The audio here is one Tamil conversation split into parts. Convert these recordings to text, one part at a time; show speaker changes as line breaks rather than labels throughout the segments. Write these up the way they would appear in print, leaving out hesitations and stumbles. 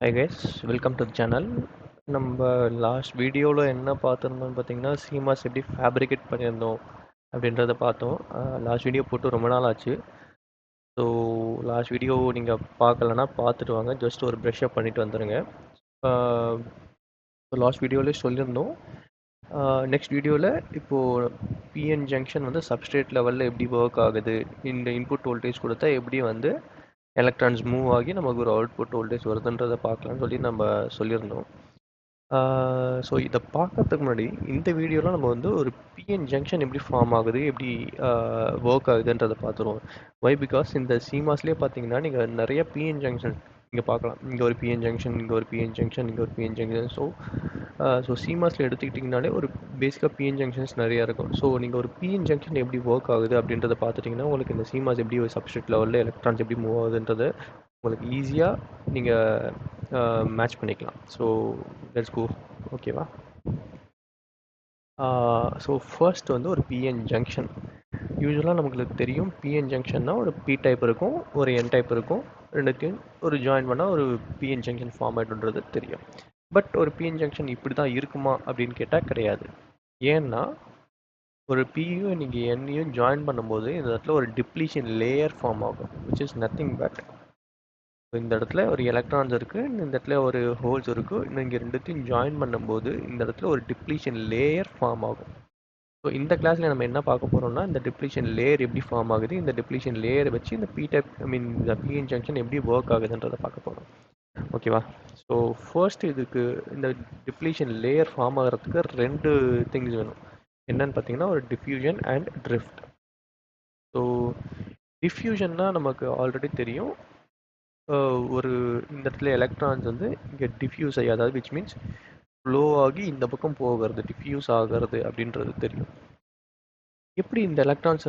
Hi guys, welcome to the channel. நம்ம லாஸ்ட் வீடியோவில் என்ன பார்த்துருந்தோம்னு பார்த்தீங்கன்னா சீமாஸ் எப்படி ஃபேப்ரிகேட் பண்ணியிருந்தோம் அப்படின்றத பார்த்தோம். லாஸ்ட் வீடியோ போட்டு ரொம்ப நாள் ஆச்சு. ஸோ லாஸ்ட் வீடியோ நீங்கள் பார்க்கலன்னா பார்த்துட்டு வாங்க, ஜஸ்ட் ஒரு ப்ரஷ் அப் பண்ணிட்டு வந்துடுங்க. லாஸ்ட் வீடியோவிலே சொல்லியிருந்தோம். நெக்ஸ்ட் வீடியோவில் இப்போது பிஎன் ஜங்ஷன் வந்து சப்ஸ்ட்ரேட் லெவலில் எப்படி ஒர்க் ஆகுது, இந்த இன்புட் வோல்டேஜ் கொடுத்தா எப்படி வந்து எலக்ட்ரான்ஸ் மூவ் ஆகி நமக்கு ஒரு அவுட்புட் வோல்டேஜ் வருதுன்றதை பார்க்கலாம்னு சொல்லி நம்ம சொல்லியிருந்தோம். ஸோ இதை பார்க்கறதுக்கு முன்னாடி இந்த வீடியோவில் நம்ம வந்து ஒரு பிஎன் ஜங்ஷன் எப்படி ஃபார்ம் ஆகுது, எப்படி ஒர்க் ஆகுதுன்றதை பார்த்துருவோம். வை பிகாஸ் இந்த சிமாஸ்லேயே பார்த்தீங்கன்னா நீங்கள் நிறைய பிஎன் ஜங்ஷன் இங்கே பார்க்கலாம். இங்கே ஒரு பிஎன் ஜங்ஷன், இங்கே ஒரு பிஎன் ஜங்ஷன், இங்கே ஒரு பிஎன் ஜங்ஷன். ஸோ சிமாஸில் எடுத்துக்கிட்டிங்கனாலே ஒரு பேசிக்காக பிஎன் ஜங்ஷன்ஸ் நிறையா இருக்கும். ஸோ நீங்கள் ஒரு பிஎன் ஜங்ஷன் எப்படி ஒர்க் ஆகுது அப்படின்றத பார்த்துட்டிங்கன்னா உங்களுக்கு இந்த சிமாஸ் எப்படி ஒரு சப்ஸ்ட்ரேட் லெவலில் எலக்ட்ரான்ஸ் எப்படி மூவ் ஆகுதுன்றதை உங்களுக்கு ஈஸியாக நீங்கள் மேட்ச் பண்ணிக்கலாம். So let's go. ஓகேவா? ஸோ ஃபர்ஸ்ட் வந்து ஒரு பிஎன் ஜங்ஷன். யூஸ்வலாக நமக்கு தெரியும் பிஎன் ஜங்ஷன்னா ஒரு பி டைப் இருக்கும், ஒரு என் டைப் இருக்கும். ரெண்டுத்தையும் ஒரு ஜாயின் பண்ணால் ஒரு பிஎன் ஜங்ஷன் ஃபார்ம் ஆகிடுன்றது தெரியும். பட் ஒரு பிஎன் ஜங்ஷன் இப்படி தான் இருக்குமா அப்படின்னு கேட்டால் கிடையாது. ஏன்னா ஒரு பியும் நீங்கள் எண்ணையும் ஜாயின் பண்ணும்போது இந்த இடத்துல ஒரு டிப்ளீஷன் லேயர் ஃபார்ம் ஆகும், விச் இஸ் நத்திங் பட் இந்த இடத்துல ஒரு எலக்ட்ரான்ஸ் இருக்குது, இந்த இடத்துல ஒரு ஹோல்ஸ் இருக்குது. இன்னும் இங்கே ரெண்டுத்தையும் ஜாயின் பண்ணும்போது இந்த இடத்துல ஒரு டிப்ளீஷன் லேயர் ஃபார்ம் ஆகும். ஸோ இந்த கிளாஸில் நம்ம என்ன பார்க்க போகிறோம்னா இந்த டிப்ளீஷன் லேயர் எப்படி ஃபார்ம் ஆகுது, இந்த டிப்ளீஷன் லேயரை வச்சு இந்த பி டைப் இந்த பிஎன் ஜங்ஷன் எப்படி ஒர்க் ஆகுதுன்றதை பார்க்க போகிறோம். ஓகேவா? ஸோ ஃபர்ஸ்ட் இதுக்கு இந்த டிப்ளீஷன் லேயர் ஃபார்ம் ஆகிறதுக்கு ரெண்டு திங்ஸ் வேணும். என்னன்னு பார்த்தீங்கன்னா ஒரு டிஃப்யூஷன் அண்ட் ட்ரிஃப்ட். ஸோ டிஃப்யூஷன்னா நமக்கு ஆல்ரெடி தெரியும். ஒரு இந்த இடத்துல எலக்ட்ரான்ஸ் வந்து இங்கே டிஃப்யூஸ் ஆகி, அதாவது விச் மீன்ஸ் ஃப்ளோ ஆகி இந்த பக்கம் போகிறது, டிஃப்யூஸ் ஆகிறது அப்படின்றது தெரியும். எப்படி இந்த எலக்ட்ரான்ஸ்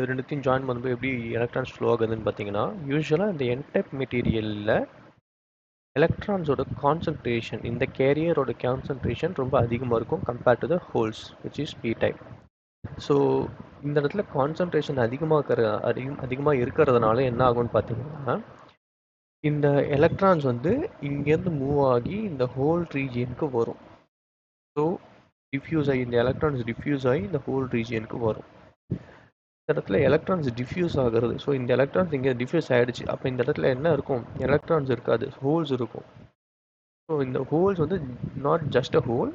ரெண்டுத்தையும் ஜாயின் பண்ணும்போது எப்படி எலக்ட்ரான்ஸ் ஃப்ளோ ஆகுதுன்னு பார்த்தீங்கன்னா, யூஸ்வலாக இந்த என் டைப் மெட்டீரியலில் எலக்ட்ரான்ஸோட கான்சன்ட்ரேஷன், இந்த கேரியரோட கான்சன்ட்ரேஷன் ரொம்ப அதிகமாக இருக்கும் compared to the holes which is P type. So இந்த இடத்துல கான்சன்ட்ரேஷன் அதிகமாக இருக்கிறதுனால என்ன ஆகும்னு பார்த்தீங்கன்னா, இந்த எலக்ட்ரான்ஸ் வந்து இங்கேருந்து மூவ் ஆகி இந்த ஹோல் ரீஜியனுக்கு வரும். ஸோ டிஃப்யூஸ் ஆகி இந்த எலக்ட்ரான்ஸ் டிஃப்யூஸ் ஆகி இந்த ஹோல் ரீஜியனுக்கு வரும். இந்த இடத்துல எலக்ட்ரான்ஸ் டிஃப்யூஸ் ஆகிறது. ஸோ இந்த எலக்ட்ரான்ஸ் இங்கே டிஃப்யூஸ் ஆகிடுச்சு. அப்போ இந்த இடத்துல என்ன இருக்கும்? எலக்ட்ரான்ஸ் இருக்காது, ஹோல்ஸ் இருக்கும். ஸோ இந்த ஹோல்ஸ் வந்து not just a hole,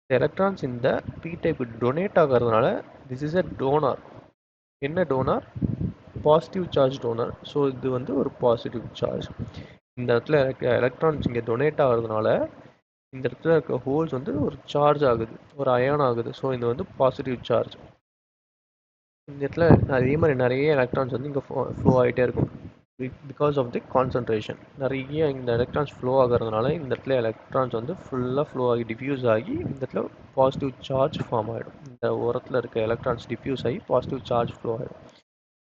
electrons இந்த பி டைப் டொனேட் ஆகிறதுனால திஸ் இஸ் அ டோனார். என்ன donor? Positive charge donor. So இது வந்து ஒரு பாசிட்டிவ் சார்ஜ். இந்த இடத்துல எலக்ட்ரான்ஸ் இங்கே டொனேட் ஆகிறதுனால இந்த இடத்துல இருக்க ஹோல்ஸ் வந்து ஒரு சார்ஜ் ஆகுது, ஒரு அயான் ஆகுது. ஸோ இது வந்து பாசிட்டிவ் சார்ஜ். இந்த இடத்துல அதே மாதிரி நிறைய எலக்ட்ரான்ஸ் வந்து இங்கே ஃப்ளோ ஆகிட்டே இருக்கும் பிகாஸ் ஆஃப் தி கான்சன்ட்ரேஷன். நிறைய இந்த எலக்ட்ரான்ஸ் ஃப்ளோ ஆகிறதுனால இந்த இடத்துல எலக்ட்ரான்ஸ் வந்து ஃபுல்லாக ஃப்ளோ ஆகி டிஃப்யூஸ் ஆகி இந்த இடத்துல பாசிட்டிவ் சார்ஜ் ஃபார்ம் ஆகிடும். இந்த ஓரத்தில் இருக்க எலக்ட்ரான்ஸ் டிஃப்யூஸ் ஆகி பாசிட்டிவ் சார்ஜ் ஃப்ளோ ஆகிடும்.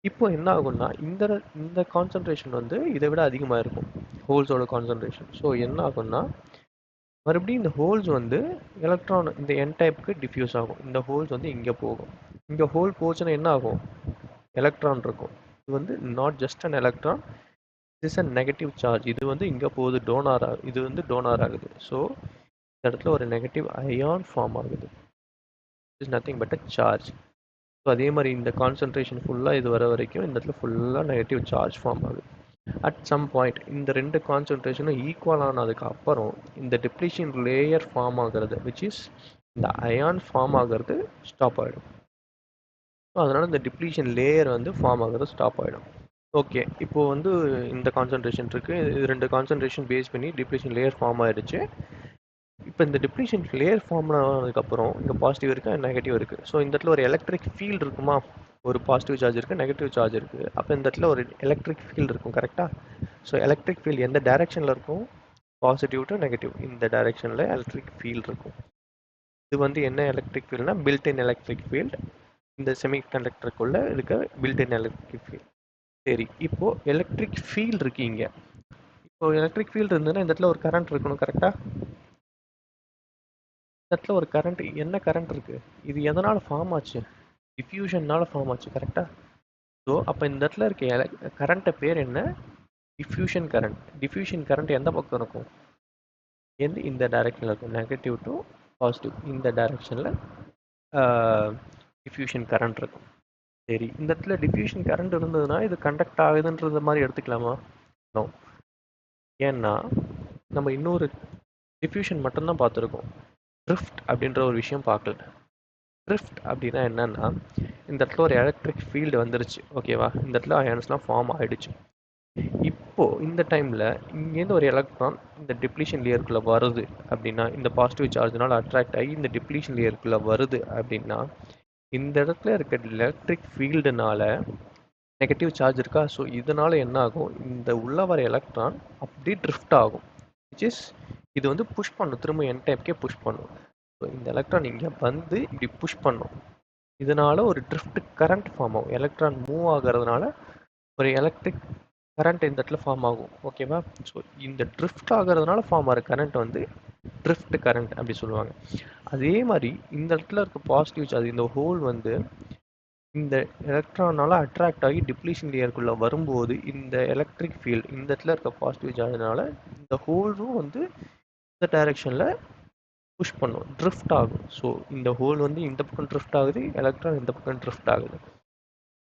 இப்போ என்ன ஆகும்னா இந்த கான்சன்ட்ரேஷன் வந்து இதை விட அதிகமாக இருக்கும், ஹோல்ஸோட கான்சன்ட்ரேஷன். ஸோ என்ன ஆகும்னா மறுபடியும் இந்த ஹோல்ஸ் வந்து எலக்ட்ரான் இந்த என் டைப்புக்கு டிஃப்யூஸ் ஆகும். இந்த ஹோல்ஸ் வந்து இங்கே போகும். இங்கே ஹோல் போச்சுன்னா என்ன ஆகும்? எலக்ட்ரான் இருக்கும். இது வந்து not just an electron, is a negative charge. இது வந்து இங்கே போகுது, டோனார் ஆகுது. இது வந்து டோனார் ஆகுது. ஸோ இந்த இடத்துல ஒரு நெகட்டிவ் அயான் ஃபார்ம் ஆகுது. Is nothing but a charge. So அதே மாதிரி இந்த கான்சன்ட்ரேஷன் ஃபுல்லாக இது வர வரைக்கும் இந்த இடத்துல ஃபுல்லாக நெகட்டிவ் சார்ஜ் ஃபார்ம் ஆகுது. அட் சம் பாயிண்ட் இந்த ரெண்டு கான்சன்ட்ரேஷனும் ஈக்குவல் ஆனதுக்கு அப்புறம் இந்த டிப்ளீஷன் லேயர் ஃபார்ம் ஆகிறது, விச் இஸ் இந்த அயான் ஃபார்ம் ஆகிறது ஸ்டாப் ஆகிடும். ஸோ அதனால் இந்த டிப்ளீஷன் லேயர் வந்து ஃபார்ம் ஆகிறது ஸ்டாப் ஆகிடும். ஓகே, இப்போது வந்து இந்த கான்சன்ட்ரேஷன் இருக்குது, இது ரெண்டு கான்சன்ட்ரேஷன் பேஸ் பண்ணி டிப்ளீஷன் லேயர் ஃபார்ம் ஆகிடுச்சு. இப்போ இந்த டிப்ளீஷன் லேயர் ஃபார்ம் ஆனதுக்கப்புறம் இங்கே பாசிட்டிவ் இருக்குது, நெகட்டிவ் இருக்குது. ஸோ இந்த இடத்துல ஒரு எலக்ட்ரிக் ஃபீல்டு இருக்குமா? ஒரு பாசிட்டிவ் சார்ஜ் இருக்குது, நெகட்டிவ் சார்ஜ் இருக்குது. அப்போ இந்த இடத்துல ஒரு எலக்ட்ரிக் ஃபீல்டு இருக்கும், கரெக்டாக? ஸோ எலக்ட்ரிக் ஃபீல்டு எந்த டைரெக்ஷனில் இருக்கும்? பாசிட்டிவ் டு நெகட்டிவ், இந்த டைரெக்ஷனில் எலக்ட்ரிக் ஃபீல்டு இருக்கும். இது வந்து என்ன எலக்ட்ரிக் ஃபீல்டுனா பில்ட்-இன் எலக்ட்ரிக் ஃபீல்டு. இந்த செமிகண்டக்டருக்குள்ளே இருக்க பில்ட்-இன் எலக்ட்ரிக் ஃபீல்டு. சரி, இப்போது எலக்ட்ரிக் ஃபீல்டு இருக்குது இங்கே. இப்போ எலக்ட்ரிக் ஃபீல்டு இருந்ததுன்னா இந்த இடத்துல ஒரு கரண்ட் இருக்கணும், கரெக்டாக? இந்த இடத்துல ஒரு கரண்ட், என்ன கரண்ட் இருக்குது? இது எதனால் ஃபார்ம் ஆச்சு? டிஃப்யூஷனால் ஃபார்ம் ஆச்சு, கரெக்டாக? ஸோ அப்போ இந்த இடத்துல இருக்க கரண்ட்டை பேர் என்ன? டிஃப்யூஷன் கரண்ட் எந்த பக்கம் இருக்கும்? இந்த டைரக்ஷனில் இருக்கும். நெகட்டிவ் டு பாசிட்டிவ் இந்த டைரக்ஷனில் டிஃப்யூஷன் கரண்ட் இருக்கும். சரி, இந்த இடத்துல டிஃப்யூஷன் கரண்ட் இருந்ததுன்னா இது கண்டக்ட் ஆகுதுன்றது மாதிரி எடுத்துக்கலாமா? நோ. ஏன்னா நம்ம இன்னொரு டிஃப்யூஷன் மட்டும்தான் பார்த்துருக்கோம். ட்ரிஃப்ட் அப்படின்ற ஒரு விஷயம் பார்க்கல. ட்ரிஃப்ட் அப்படின்னா என்னன்னா, இந்த இடத்துல ஒரு எலக்ட்ரிக் ஃபீல்டு வந்துருச்சு. ஓகேவா? இந்த இடத்துல அயன்ஸ்லாம் ஃபார்ம் ஆகிடுச்சு. இப்போது இந்த டைமில் இங்கேருந்து ஒரு எலக்ட்ரான் இந்த டிப்ளீஷன் லேயருக்குள்ளே வருது அப்படின்னா, இந்த பாசிட்டிவ் சார்ஜ்னால அட்ராக்ட் ஆகி இந்த டிப்ளீஷன் லேயருக்குள்ளே வருது அப்படின்னா, இந்த இடத்துல இருக்க எலக்ட்ரிக் ஃபீல்டுனால நெகட்டிவ் சார்ஜ் இருக்கா? ஸோ இதனால் என்ன ஆகும்? இந்த உள்ள வர எலக்ட்ரான் அப்படியே ட்ரிஃப்ட் ஆகும். விச் இஸ் இது வந்து புஷ் பண்ணும், திரும்ப என் டைப்கே புஷ் பண்ணும். ஸோ இந்த எலக்ட்ரான் இங்கே வந்து இப்படி புஷ் பண்ணும். இதனால ஒரு ட்ரிஃப்ட் கரண்ட் ஃபார்ம் ஆகும். எலக்ட்ரான் மூவ் ஆகிறதுனால ஒரு எலக்ட்ரிக் கரண்ட் இந்த இடத்துல ஃபார்ம் ஆகும். ஓகேவா? ஸோ இந்த ட்ரிஃப்ட் ஆகிறதுனால ஃபார்ம் ஆகிற கரண்ட் வந்து ட்ரிஃப்ட் கரண்ட் அப்படி சொல்லுவாங்க. அதே மாதிரி இந்த இடத்துல இருக்க பாசிட்டிவ் சார்ஜ், இந்த ஹோல் வந்து இந்த எலக்ட்ரானால் அட்ராக்ட் ஆகி டிப்ளீஷன் லேயருக்குள்ளே வரும்போது இந்த எலக்ட்ரிக் ஃபீல்டு இந்த இடத்துல இருக்க பாசிட்டிவ் சார்ஜ்னால இந்த ஹோலும் வந்து இந்த டைரெக்ஷனில் புஷ் பண்ணும், ட்ரிஃப்ட் ஆகும். ஸோ இந்த ஹோல் வந்து இந்த பக்கம் ட்ரிஃப்ட் ஆகுது, எலக்ட்ரான் இந்த பக்கம் ட்ரிஃப்ட் ஆகுது.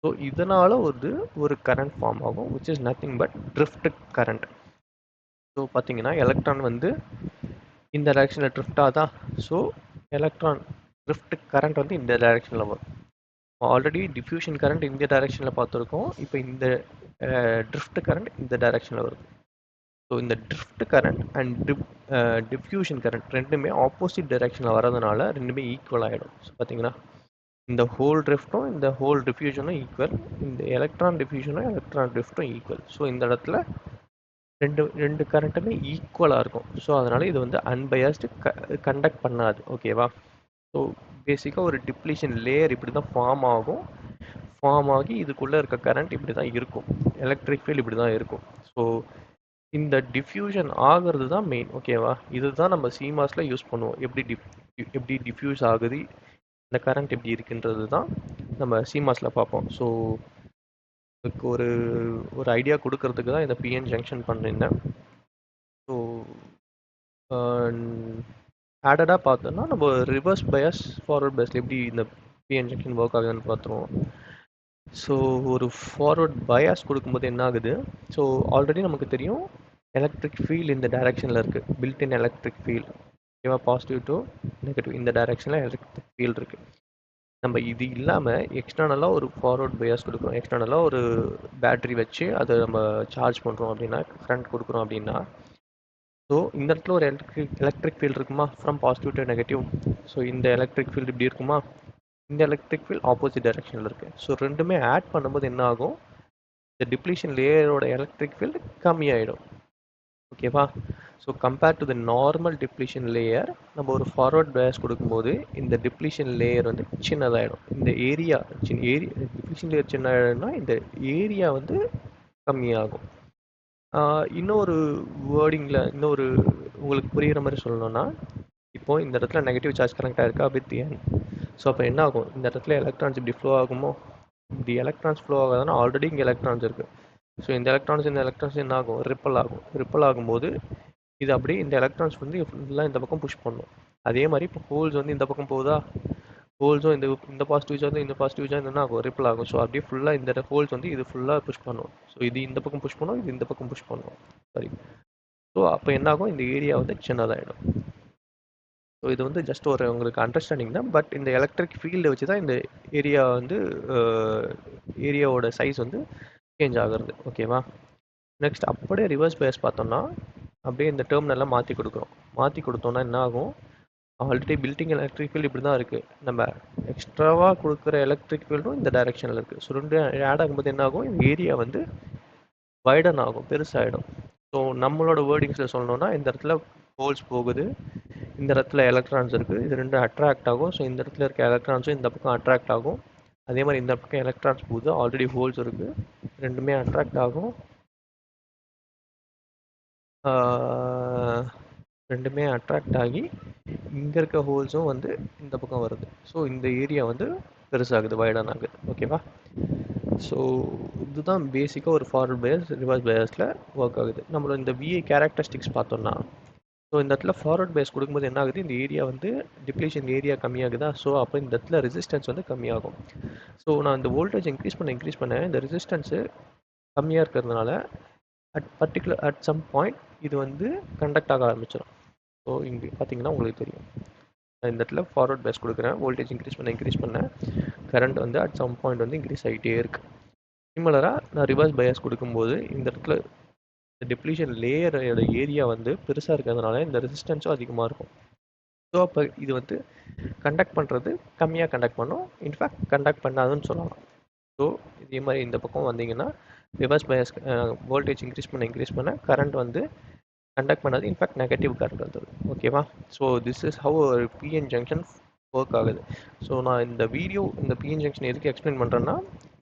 ஸோ இதனால் ஒரு கரண்ட் ஃபார்ம் ஆகும், which is nothing but drift current. So பார்த்தீங்கன்னா எலக்ட்ரான் வந்து இந்த டைரெக்ஷனில் ட்ரிஃப்ட் ஆகுதா? ஸோ எலக்ட்ரான் ட்ரிஃப்ட் கரண்ட் வந்து இந்த டைரெக்ஷனில் வரும். ஆல்ரெடி டிஃப்யூஷன் கரண்ட் இந்த டைரெக்ஷனில் பார்த்துருக்கோம். இப்போ இந்த ட்ரிஃப்ட் கரண்ட் இந்த டைரெக்ஷனில் வருது. ஸோ இந்த drift current and diffusion current ரெண்டுமே ஆப்போசிட் டைரெக்ஷனில் வரதுனால ரெண்டுமே ஈக்குவல் ஆகிடும். ஸோ பார்த்தீங்கன்னா இந்த ஹோல் ட்ரிஃப்ட்டும் இந்த ஹோல் டிஃப்யூஷனும் ஈக்குவல், இந்த எலக்ட்ரான் டிஃப்யூஷனும் எலக்ட்ரான் ட்ரிஃப்ட்டும் ஈக்குவல். ஸோ இந்த இடத்துல ரெண்டு கரண்ட்டுமே ஈக்குவலாக இருக்கும். ஸோ அதனால் இது வந்து அன்பயஸ்டு கண்டக்ட் பண்ணாது. ஓகேவா? ஸோ பேசிக்காக ஒரு டிப்ளீஷன் லேயர் இப்படி தான் ஃபார்ம் ஆகும். ஃபார்ம் ஆகி இதுக்குள்ளே இருக்க கரண்ட் இப்படி தான் இருக்கும், எலக்ட்ரிக் ஃபீல்டு இப்படி தான் இருக்கும். ஸோ இந்த டிஃப்யூஷன் ஆகிறது தான் மெயின். ஓகேவா? இதுதான் நம்ம சிமாஸில் யூஸ் பண்ணுவோம். எப்படி டிஃப்யூஸ் ஆகுது, இந்த கரண்ட் எப்படி இருக்குன்றது தான் நம்ம சிமாஸில் பார்ப்போம். ஸோ இதுக்கு ஒரு ஐடியா கொடுக்கறதுக்கு தான் இந்த பிஎன் ஜங்ஷன் பண்ணியிருந்தேன். ஸோ ஆடடாக பார்த்தோன்னா நம்ம ரிவர்ஸ் பயஸ் ஃபார்வர்ட் பயஸில் எப்படி இந்த பிஎன் ஜங்ஷன் ஒர்க் ஆகுதுன்னு பார்த்துருவோம். ஸோ ஒரு ஃபார்வர்ட் பயாஸ் கொடுக்கும்போது என்ன ஆகுது? ஸோ ஆல்ரெடி நமக்கு தெரியும் எலக்ட்ரிக் ஃபீல்டு இந்த டைரெக்ஷனில் இருக்குது, பில்ட்-இன் எலக்ட்ரிக் ஃபீல்டு. ஓகேவா? பாசிட்டிவ் டு நெகட்டிவ் இந்த டைரெக்ஷனில் எலக்ட்ரிக் ஃபீல்டு இருக்குது. நம்ம இது இல்லாமல் எக்ஸ்டர்னலாக ஒரு ஃபார்வர்ட் பயாஸ் கொடுக்குறோம், எக்ஸ்டர்னலாக ஒரு பேட்ரி வச்சு அதை நம்ம சார்ஜ் பண்ணுறோம் அப்படின்னா, கரண்ட் கொடுக்குறோம் அப்படின்னா, ஸோ இந்த இடத்துல ஒரு எலக்ட்ரிக் ஃபீல்டு இருக்குமா, from positive to negative. So இந்த எலக்ட்ரிக் ஃபீல்டு இப்படி இருக்குமா, இந்த எலக்ட்ரிக் ஃபீல்டு ஆப்போசிட் டைரெக்ஷனில் இருக்குது. ஸோ ரெண்டுமே ஆட் பண்ணும்போது என்ன ஆகும்? இந்த டிப்ளீஷன் லேயரோட எலக்ட்ரிக் ஃபீல்டு கம்மியாயிடும். ஓகேவா? So compare to the normal depletion layer, நம்ம ஒரு ஃபார்வர்ட் பயாஸ் கொடுக்கும்போது இந்த டிப்ளீஷன் லேயர் வந்து சின்னதாகிடும். இந்த ஏரியா டிப்ளீஷன் லேயர் சின்னதாகிடும்னா இந்த ஏரியா வந்து கம்மியாகும். இன்னொரு வேர்டிங்கில் இன்னொரு உங்களுக்கு புரிகிற மாதிரி சொல்லணும்னா, இப்போது இந்த இடத்துல நெகட்டிவ் சார்ஜ் கனெக்ட் ஆகிருக்கா வித் என். ஸோ அப்போ என்ன ஆகும்? இந்த இடத்துல எலக்ட்ரான்ஸ் இப்படி ஃப்ளோ ஆகுமோ, இப்படி எலக்ட்ரான்ஸ் ஃப்ளோ ஆகாதுன்னா ஆல்ரெடி இங்கே எலக்ட்ரான்ஸ் இருக்குது. ஸோ இந்த எலக்ட்ரான்ஸ் என்ன ஆகும்? ரிப்பல் ஆகும்போது இது அப்படியே இந்த எலக்ட்ரான்ஸ் வந்து ஃபுல்லாக இந்த பக்கம் புஷ் பண்ணும். அதே மாதிரி இப்போ ஹோல்ஸ் வந்து இந்த பக்கம் போகுதா, ஹோல்ஸும் இந்த பாசிட்டிவ் சார்ஜ் இந்த பாசிட்டிவ் சார்ஜ் என்ன ஆகும்? ரிப்பல் ஆகும். ஸோ அப்படியே ஃபுல்லாக இந்த ஹோல்ஸ் வந்து இது ஃபுல்லாக புஷ் பண்ணும். ஸோ இது இந்த பக்கம் புஷ் பண்ணும், இது இந்த பக்கம் புஷ் பண்ணும். சரி. ஸோ அப்போ என்ன ஆகும்? இந்த ஏரியா வந்து சின்னதாகிடும். ஸோ இது வந்து ஜஸ்ட் ஒரு உங்களுக்கு அண்டர்ஸ்டாண்டிங் தான். பட் இந்த எலக்ட்ரிக் ஃபீல்டை வச்சு தான் இந்த ஏரியா வந்து ஏரியாவோட சைஸ் வந்து சேஞ்ச் ஆகுறது. ஓகேவா? நெக்ஸ்ட் அப்படியே ரிவர்ஸ் பயஸ் பார்த்தோம்னா, அப்படியே இந்த டெர்மினல்லாம் மாற்றி கொடுத்தோம்னா என்ன ஆகும்? ஆல்ரெடி பில்டிங் எலக்ட்ரிக் ஃபீல்டு இப்படி தான் இருக்குது, நம்ம எக்ஸ்ட்ராவாக கொடுக்குற எலக்ட்ரிக் ஃபீல்டும் இந்த டைரெக்ஷனில் இருக்குது. ஸோ ரெண்டு ஆட் ஆகும்போது என்ன ஆகும்? இந்த ஏரியா வந்து வைடன் ஆகும், பெருசாகிடும். ஸோ நம்மளோட வேர்டிங்ஸில் சொல்லணும்னா, இந்த இடத்துல ஹோல்ஸ் போகுது, இந்த இடத்துல எலக்ட்ரான்ஸ் இருக்குது, இது ரெண்டும் அட்ராக்ட் ஆகும். ஸோ இந்த இடத்துல இருக்க எலக்ட்ரான்ஸும் இந்த பக்கம் அட்ராக்ட் ஆகும். அதே மாதிரி இந்த பக்கம் எலக்ட்ரான்ஸ் போகுது, ஆல்ரெடி ஹோல்ஸ் இருக்குது, ரெண்டுமே அட்ராக்ட் ஆகும். ரெண்டுமே அட்ராக்ட் ஆகி இங்கே இருக்க ஹோல்ஸும் வந்து இந்த பக்கம் வருது. ஸோ இந்த ஏரியா வந்து பெருசாகுது, வைடன் ஆகுது. ஓகேவா? ஸோ இதுதான் பேசிக்காக ஒரு ஃபார்வர்ட் பயஸ் ரிவர்ஸ் பயஸில் ஒர்க் ஆகுது. நம்மளோட இந்த விஐ கேரக்டரிஸ்டிக்ஸ் பார்த்தோம்னா, ஸோ இந்த இடத்துல ஃபார்வர்ட் பயஸ் கொடுக்கும்போது என்ன ஆகுது, இந்த ஏரியா வந்து டிப்ளீஷன் ஏரியா கம்மியாகுதா, ஸோ அப்போ இந்த இடத்துல ரெசிஸ்டன்ஸ் வந்து கம்மியாகும். ஸோ நான் இந்த வோல்டேஜ் இன்க்ரீஸ் பண்ண இந்த ரெசிஸ்டன்ஸு கம்மியாக இருக்கிறதுனால அட் சம் பாயிண்ட் இது வந்து கண்டக்ட் ஆக ஆரம்பிச்சிடும். ஸோ இங்கே பார்த்தீங்கன்னா உங்களுக்கு தெரியும், நான் இந்த இடத்துல ஃபார்வர்ட் பயஸ் கொடுக்குறேன், வோல்டேஜ் இன்க்ரீஸ் பண்ண கரண்ட் வந்து அட் சம் பாயிண்ட் வந்து இன்க்ரீஸ் ஆகிட்டே இருக்குது. சிமிலராக நான் ரிவர்ஸ் பயஸ் கொடுக்கும்போது இந்த இடத்துல டெப்ளீஷன் லேயரோட ஏரியா வந்து பெருசாக இருக்கிறதுனால இந்த ரெசிஸ்டன்ஸும் அதிகமாக இருக்கும். ஸோ அப்போ இது வந்து கண்டக்ட் பண்ணுறது கம்மியாக கண்டக்ட் பண்ணும், இன்ஃபேக்ட் கண்டக்ட் பண்ணாதுன்னு சொல்லலாம். ஸோ இதே மாதிரி இந்த பக்கம் வந்தீங்கன்னா ரிவர்ஸ் பயஸ் வோல்டேஜ் இன்க்ரீஸ் பண்ண கரண்ட் வந்து கண்டக்ட் பண்ணாது, இன்ஃபேக்ட் நெகட்டிவ் கரண்ட் வந்தது. ஓகேவா? ஸோ திஸ் இஸ் ஹவ் ஒரு பிஎன் ஜங்ஷன் ஒர்க் ஆகுது. ஸோ நான் இந்த பிஎன் ஜங்ஷன் எதுக்கு எக்ஸ்பிளைன் பண்ணுறேன்னா,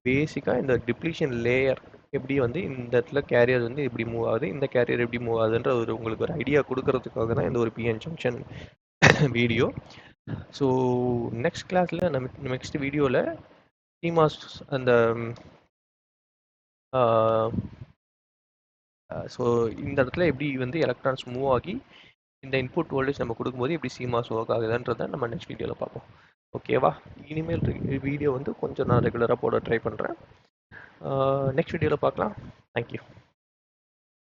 பேசிக்காக இந்த டிப்ளீஷன் லேயர் எப்படி வந்து இந்த இடத்துல கேரியர் வந்து எப்படி மூவ் ஆகுது, இந்த கேரியர் எப்படி மூவ் ஆகுதுன்ற உங்களுக்கு ஒரு ஐடியா கொடுக்கறதுக்காக தான் இந்த ஒரு PN junction video. So next கிளாஸில் நெக்ஸ்ட் வீடியோவில் சிமாஸ் அந்த ஸோ இந்த இடத்துல எப்படி வந்து எலக்ட்ரான்ஸ் மூவ் ஆகி இந்த இன்புட் வோல்டேஜ் நம்ம கொடுக்கும்போது எப்படி சிமாஸ் ஒர்க் ஆகுதுன்றதை நம்ம நெக்ஸ்ட் வீடியோவில் பார்ப்போம். ஓகேவா? இனிமேல் வீடியோ வந்து கொஞ்சம் நான் ரெகுலராக போட ட்ரை பண்ணுறேன். நெக்ஸ்ட் வீடியோவில் பார்க்கலாம். தேங்க்யூ.